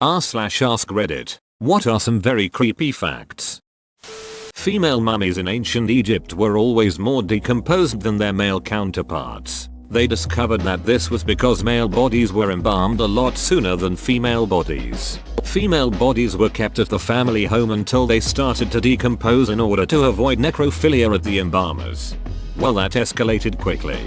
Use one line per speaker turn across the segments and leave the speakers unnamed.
r/ask Reddit. What are some very creepy facts? Female mummies in ancient Egypt were always more decomposed than their male counterparts. They discovered that this was because male bodies were embalmed a lot sooner than female bodies. Female bodies were kept at the family home until they started to decompose in order to avoid necrophilia at the embalmers. Well, that escalated quickly.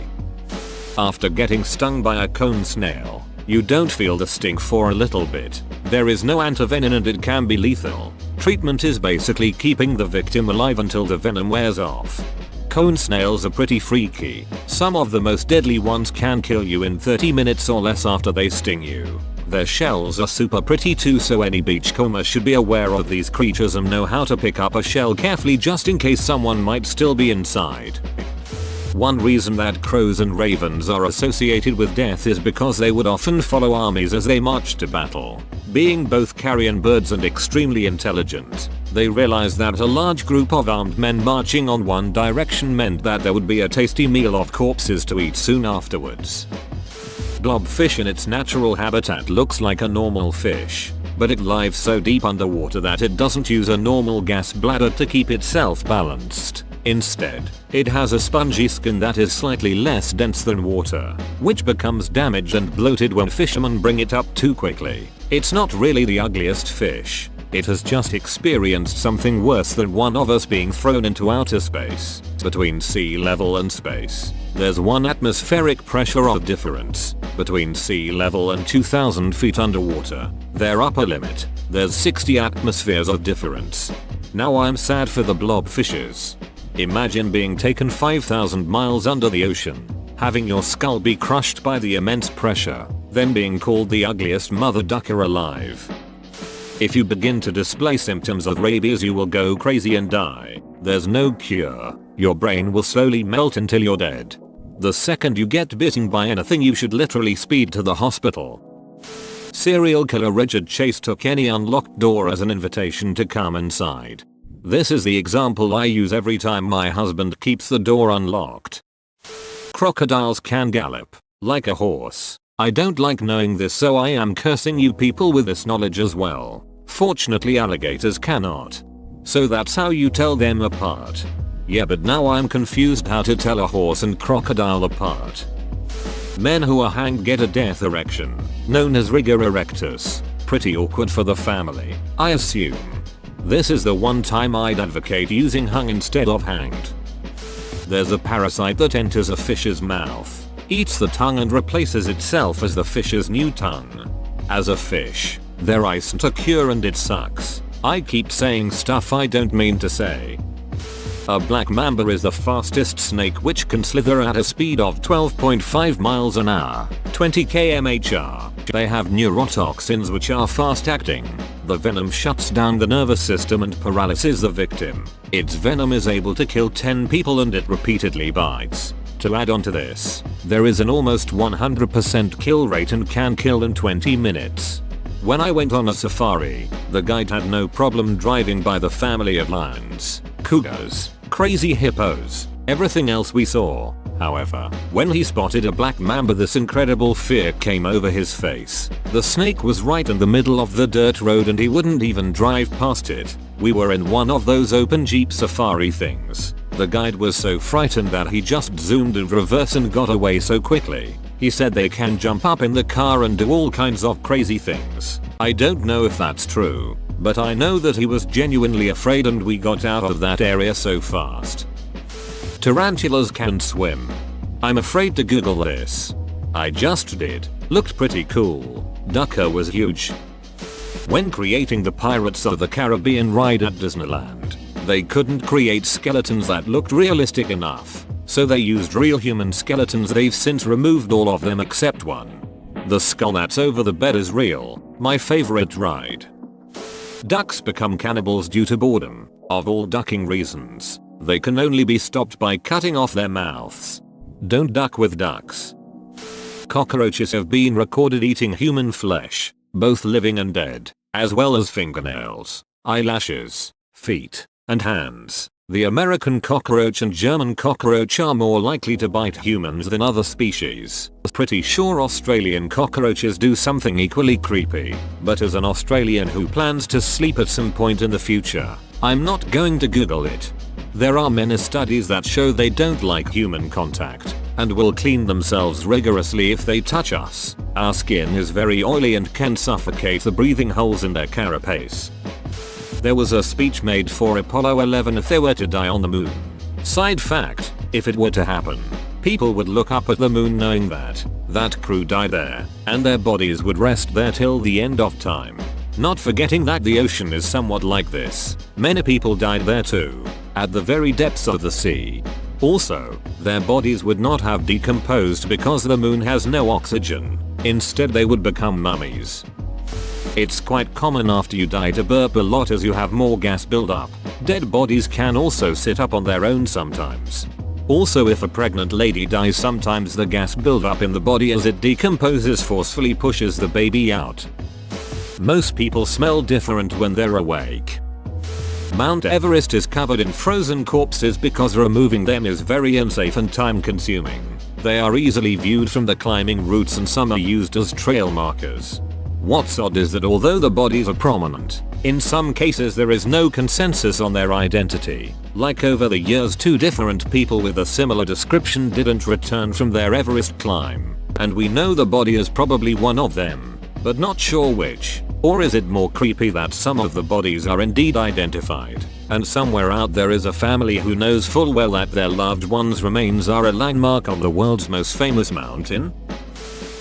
After getting stung by a cone snail, you don't feel the sting for a little bit. There is no antivenin and it can be lethal. Treatment is basically keeping the victim alive until the venom wears off. Cone snails are pretty freaky. Some of the most deadly ones can kill you in 30 minutes or less after they sting you. Their shells are super pretty too, so any beachcomber should be aware of these creatures and know how to pick up a shell carefully just in case someone might still be inside. One reason that crows and ravens are associated with death is because they would often follow armies as they marched to battle. Being both carrion birds and extremely intelligent, they realized that a large group of armed men marching on one direction meant that there would be a tasty meal of corpses to eat soon afterwards. Blobfish in its natural habitat looks like a normal fish, but it lives so deep underwater that it doesn't use a normal gas bladder to keep itself balanced. Instead, it has a spongy skin that is slightly less dense than water, which becomes damaged and bloated when fishermen bring it up too quickly. It's not really the ugliest fish. It has just experienced something worse than one of us being thrown into outer space. Between sea level and space, there's 1 atmospheric pressure of difference. Between sea level and 2,000 feet underwater, their upper limit, there's 60 atmospheres of difference. Now I'm sad for the blobfishes. Imagine being taken 5,000 miles under the ocean, having your skull be crushed by the immense pressure, then being called the ugliest mother ducker alive. If you begin to display symptoms of rabies, you will go crazy and die. There's no cure. Your brain will slowly melt until you're dead. The second you get bitten by anything, you should literally speed to the hospital. Serial killer Richard Chase took any unlocked door as an invitation to come inside. This is the example I use every time my husband keeps the door unlocked. Crocodiles can gallop like a horse. I don't like knowing this, so I am cursing you people with this knowledge as well. Fortunately, alligators cannot. So that's how you tell them apart. Yeah, but now I'm confused how to tell a horse and crocodile apart. Men who are hanged get a death erection, known as rigor erectus. Pretty awkward for the family, I assume. This is the one time I'd advocate using hung instead of hanged. There's a parasite that enters a fish's mouth, eats the tongue and replaces itself as the fish's new tongue. As a fish, there isn't a cure and it sucks. I keep saying stuff I don't mean to say. A black mamba is the fastest snake, which can slither at a speed of 12.5 miles an hour, 20 km/h. They have neurotoxins which are fast acting. The venom shuts down the nervous system and paralyzes the victim. Its venom is able to kill 10 people and it repeatedly bites. To add on to this, there is an almost 100% kill rate and can kill in 20 minutes. When I went on a safari, the guide had no problem driving by the family of lions, cougars, crazy hippos, everything else we saw. However, when he spotted a black mamba, this incredible fear came over his face. The snake was right in the middle of the dirt road and he wouldn't even drive past it. We were in one of those open Jeep safari things. The guide was so frightened that he just zoomed in reverse and got away so quickly. He said they can jump up in the car and do all kinds of crazy things. I don't know if that's true, but I know that he was genuinely afraid and we got out of that area so fast. Tarantulas can swim. I'm afraid to Google this. I just did. Looked pretty cool. Ducker was huge. When creating the Pirates of the Caribbean ride at Disneyland, they couldn't create skeletons that looked realistic enough, so they used real human skeletons. They've since removed all of them except one. The skull that's over the bed is real. My favorite ride. Ducks become cannibals due to boredom. Of all ducking reasons, they can only be stopped by cutting off their mouths. Don't duck with ducks. Cockroaches have been recorded eating human flesh, both living and dead, as well as fingernails, eyelashes, feet, and hands. The American cockroach and German cockroach are more likely to bite humans than other species. Pretty sure Australian cockroaches do something equally creepy, but as an Australian who plans to sleep at some point in the future, I'm not going to Google it. There are many studies that show they don't like human contact and will clean themselves rigorously if they touch us. Our skin is very oily and can suffocate the breathing holes in their carapace. There was a speech made for Apollo 11 if they were to die on the moon. Side fact, if it were to happen, people would look up at the moon knowing that that crew died there, and their bodies would rest there till the end of time. Not forgetting that the ocean is somewhat like this. Many people died there too, at the very depths of the sea. Also, their bodies would not have decomposed because the moon has no oxygen. Instead they would become mummies. It's quite common after you die to burp a lot as you have more gas buildup. Dead bodies can also sit up on their own sometimes. Also, if a pregnant lady dies, sometimes the gas buildup in the body as it decomposes forcefully pushes the baby out. Most people smell different when they're awake. Mount Everest is covered in frozen corpses because removing them is very unsafe and time consuming. They are easily viewed from the climbing routes and some are used as trail markers. What's odd is that although the bodies are prominent, in some cases there is no consensus on their identity. Like over the years, 2 different people with a similar description didn't return from their Everest climb, and we know the body is probably one of them, but not sure which. Or is it more creepy that some of the bodies are indeed identified, and somewhere out there is a family who knows full well that their loved one's remains are a landmark on the world's most famous mountain?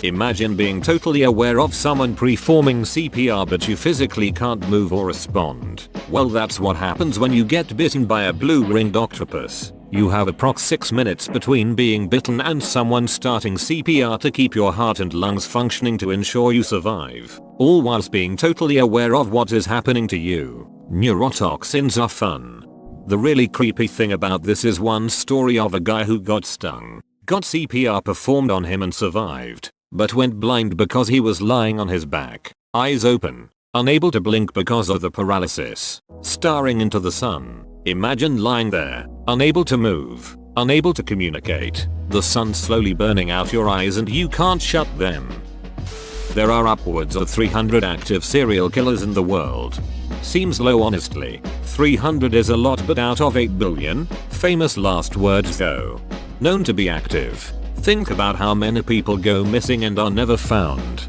Imagine being totally aware of someone performing CPR but you physically can't move or respond. Well, that's what happens when you get bitten by a blue-ringed octopus. You have approx 6 minutes between being bitten and someone starting CPR to keep your heart and lungs functioning to ensure you survive, all whilst being totally aware of what is happening to you. Neurotoxins are fun. The really creepy thing about this is one story of a guy who got stung, got CPR performed on him and survived, but went blind because he was lying on his back, eyes open, unable to blink because of the paralysis, staring into the sun. Imagine lying there, unable to move, unable to communicate, the sun slowly burning out your eyes and you can't shut them. There are upwards of 300 active serial killers in the world. Seems low honestly. 300 is a lot, but out of 8 billion, famous last words though, known to be active. Think about how many people go missing and are never found.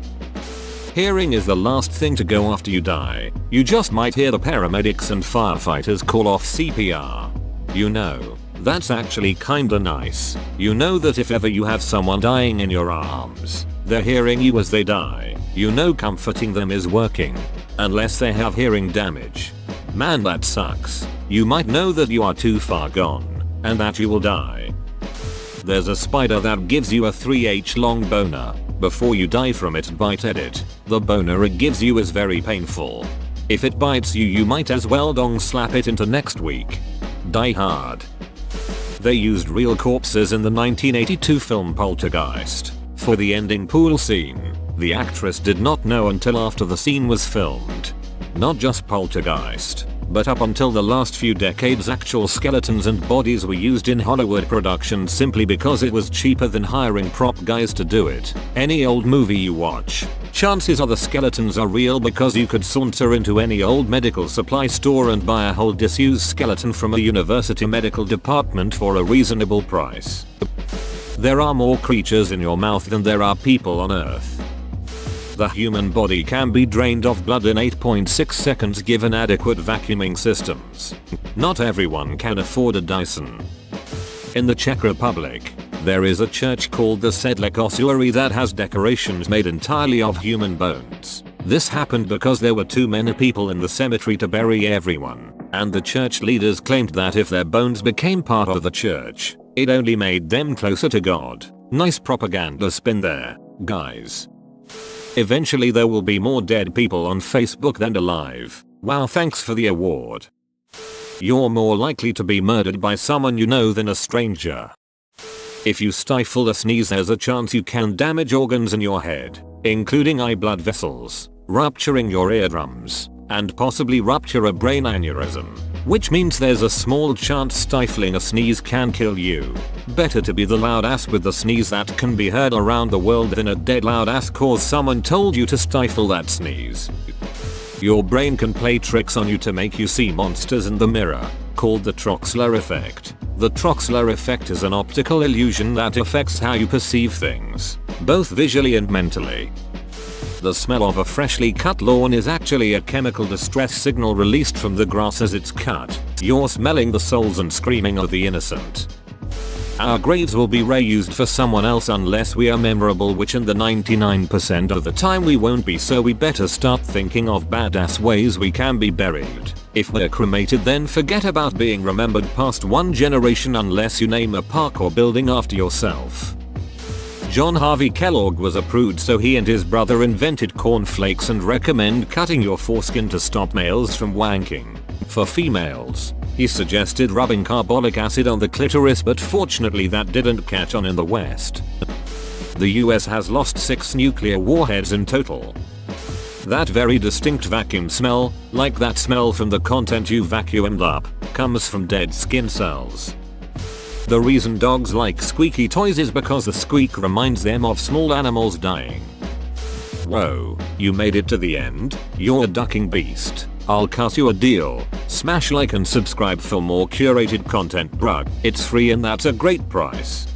Hearing is the last thing to go after you die. You just might hear the paramedics and firefighters call off CPR. You know, that's actually kinda nice. You know that if ever you have someone dying in your arms, they're hearing you as they die. You know comforting them is working. Unless they have hearing damage. Man, that sucks. You might know that you are too far gone, and that you will die. There's a spider that gives you a 3H long boner. Before you die from it, bite at it. The boner it gives you is very painful. If it bites you, you might as well dong slap it into next week. Die Hard. They used real corpses in the 1982 film Poltergeist for the ending pool scene. The actress did not know until after the scene was filmed. Not just Poltergeist, but up until the last few decades, actual skeletons and bodies were used in Hollywood productions simply because it was cheaper than hiring prop guys to do it. Any old movie you watch, chances are the skeletons are real because you could saunter into any old medical supply store and buy a whole disused skeleton from a university medical department for a reasonable price. There are more creatures in your mouth than there are people on Earth. The human body can be drained of blood in 8.6 seconds given adequate vacuuming systems. Not everyone can afford a Dyson. In the Czech Republic, there is a church called the Sedlec Ossuary that has decorations made entirely of human bones. This happened because there were too many people in the cemetery to bury everyone, and the church leaders claimed that if their bones became part of the church, it only made them closer to God. Nice propaganda spin there, guys. Eventually there will be more dead people on Facebook than alive. Wow, thanks for the award. You're more likely to be murdered by someone you know than a stranger. If you stifle a sneeze, there's a chance you can damage organs in your head, including eye blood vessels, rupturing your eardrums, and possibly rupture a brain aneurysm. which means there's a small chance stifling a sneeze can kill you. Better to be the loud ass with the sneeze that can be heard around the world than a dead loud ass cause someone told you to stifle that sneeze. Your brain can play tricks on you to make you see monsters in the mirror, called the Troxler effect. The Troxler effect is an optical illusion that affects how you perceive things, both visually and mentally. The smell of a freshly cut lawn is actually a chemical distress signal released from the grass as it's cut. You're smelling the souls and screaming of the innocent. Our graves will be reused for someone else unless we are memorable, which in the 99% of the time we won't be, so we better start thinking of badass ways we can be buried. If we're cremated, then forget about being remembered past one generation unless you name a park or building after yourself. John Harvey Kellogg was a prude, so he and his brother invented cornflakes and recommend cutting your foreskin to stop males from wanking. For females, he suggested rubbing carbolic acid on the clitoris, but fortunately that didn't catch on in the West. The US has lost 6 nuclear warheads in total. That very distinct vacuum smell, like that smell from the content you vacuumed up, comes from dead skin cells. The reason dogs like squeaky toys is because the squeak reminds them of small animals dying. Whoa, you made it to the end? You're a ducking beast. I'll cut you a deal. Smash like and subscribe for more curated content, bruh. It's free and that's a great price.